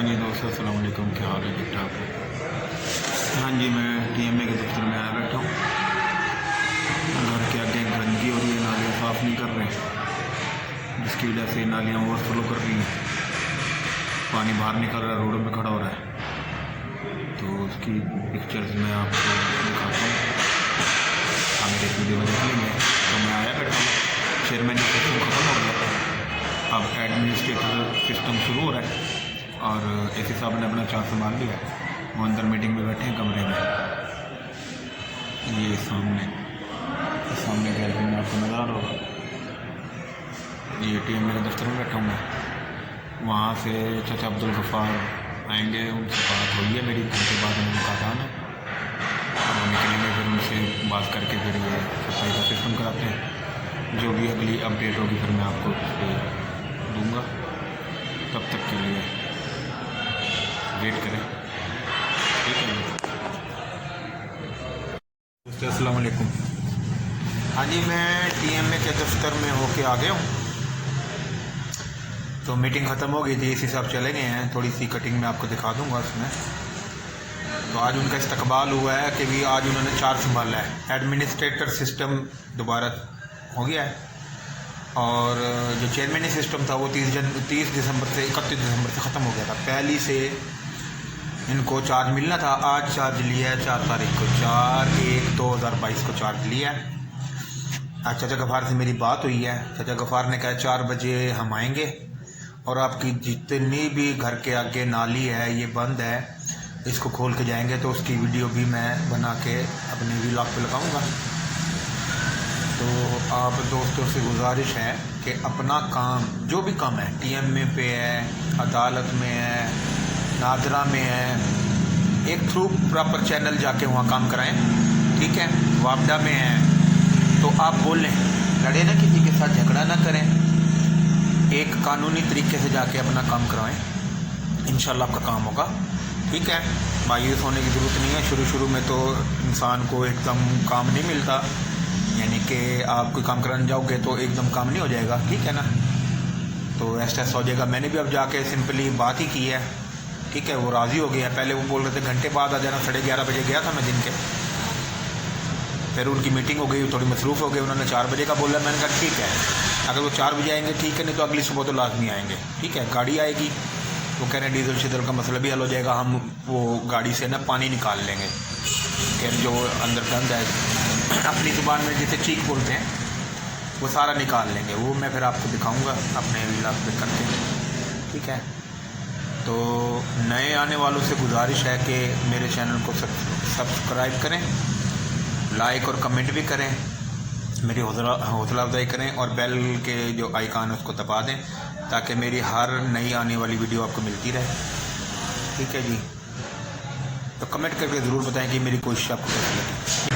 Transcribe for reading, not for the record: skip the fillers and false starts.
हाँ जी दोस्तों, अस्सलाम वालेकुम। क्या हाल है? ठीक ठाक। हाँ जी, मैं टीएमए के दफ्तर में आया बैठा हूँ। घर के आगे गंदगी हो रही है, नालियाँ साफ़ नहीं कर रहे, जिसकी वजह से नालियाँ ओवरफ्लो कर रही हैं, पानी बाहर निकल रहा है, रोड में खड़ा हो रहा है। तो उसकी पिक्चर्स मैं आपको दिखाता हूँ, आप मेरे वीडियो में देख लेंगे। तो मैं आया बैठा हूँ, चेयरमैन सिस्टम ख़त्म हो गया, अब एडमिनिस्ट्रेटर सिस्टम शुरू हो रहा है और एसी साहब ने अपना चार्ज संभाल लिया। वो अंदर मीटिंग में बैठे हैं कमरे में। ये सामने गैलरी में आपको नज़र आ रहा होगा। ये टीएमए के दफ्तर में बैठा हूँ मैं। वहाँ से चाचा अब्दुल गफ़ार आएंगे, उनसे बात हुई है मेरी, घंटे बाद उन्होंने कहा था ना, और वो निकलेंगे, फिर उनसे बात करके फिर ये सफाई का सिस्टम कराते हैं। जो भी अगली अपडेट होगी फिर मैं आपको दूँगा। तब तक के लिए वेट करें, ठीक है। दोस्तों अस्सलाम वालेकुम। हाँ जी, मैं टीएमए के दफ्तर में होके आ गया हूँ। तो मीटिंग ख़त्म हो गई थी, इसी हिसाब चले गए हैं। थोड़ी सी कटिंग में आपको दिखा दूँगा उसमें। तो आज उनका इस्तकबाल हुआ है कि भी आज उन्होंने चार्ज संभाला है। एडमिनिस्ट्रेटर सिस्टम दोबारा हो गया है और जो चेयरमैनी सिस्टम था वो 30 दिसंबर से 31 दिसंबर से ख़त्म हो गया था। पहली से इनको चार्ज मिलना था, आज चार्ज लिया है 4 तारीख को, 4/1/2022 को चार्ज लिया है। आज चाचा गफ़ार से मेरी बात हुई है। चाचा गफ़ार ने कहा 4 बजे हम आएंगे और आपकी जितनी भी घर के आगे नाली है ये बंद है, इसको खोल के जाएंगे। तो उसकी वीडियो भी मैं बना के अपने व्लॉग पे लगाऊंगा। तो आप दोस्तों से गुजारिश है कि अपना काम, जो भी काम है, टीएमए पे है, अदालत में है, नादरा में है, एक थ्रू प्रॉपर चैनल जाके वहाँ काम कराएं, ठीक है। वापडा में है तो आप बोलें, लड़े ना, किसी के साथ झगड़ा ना करें, एक कानूनी तरीके से जाके अपना काम करवाएं, इंशाल्लाह आपका काम होगा, ठीक है। मायूस होने की ज़रूरत नहीं है। शुरू में तो इंसान को एकदम काम नहीं मिलता, यानी कि आप कोई काम कराने जाओगे तो एकदम काम नहीं हो जाएगा, ठीक है ना। तो ऐसा हो जाएगा। मैंने भी अब जाके सिंपली बात ही की है, ठीक है। वो राज़ी हो गया। पहले वो बोल रहे थे घंटे बाद आ जाना, 11:30 बजे गया था मैं दिन के। फिर उनकी मीटिंग हो गई, थोड़ी मसरूफ़ हो गई, उन्होंने 4 बजे का बोला। मैंने कहा ठीक है, अगर वो 4 बजे आएंगे ठीक है, नहीं तो अगली सुबह तो लाजमी आएंगे, ठीक है। गाड़ी आएगी, वो कह रहे हैं डीजल शीजल का मसला भी हल हो जाएगा, हम वो गाड़ी से ना पानी निकाल लेंगे, फिर जो अंदर गंद है, अपनी ज़ुबान में जिसे चीख बोलते हैं, वो सारा निकाल लेंगे। वो मैं फिर आपको दिखाऊँगा अपने व्लॉग पे करके, ठीक है। तो नए आने वालों से गुजारिश है कि मेरे चैनल को सब्सक्राइब करें, लाइक और कमेंट भी करें, मेरी हौसला अफजाई करें और बेल के जो आइकन है उसको दबा दें, ताकि मेरी हर नई आने वाली वीडियो आपको मिलती रहे, ठीक है जी। तो कमेंट करके ज़रूर बताएं कि मेरी कोशिश आपको कैसी लगी।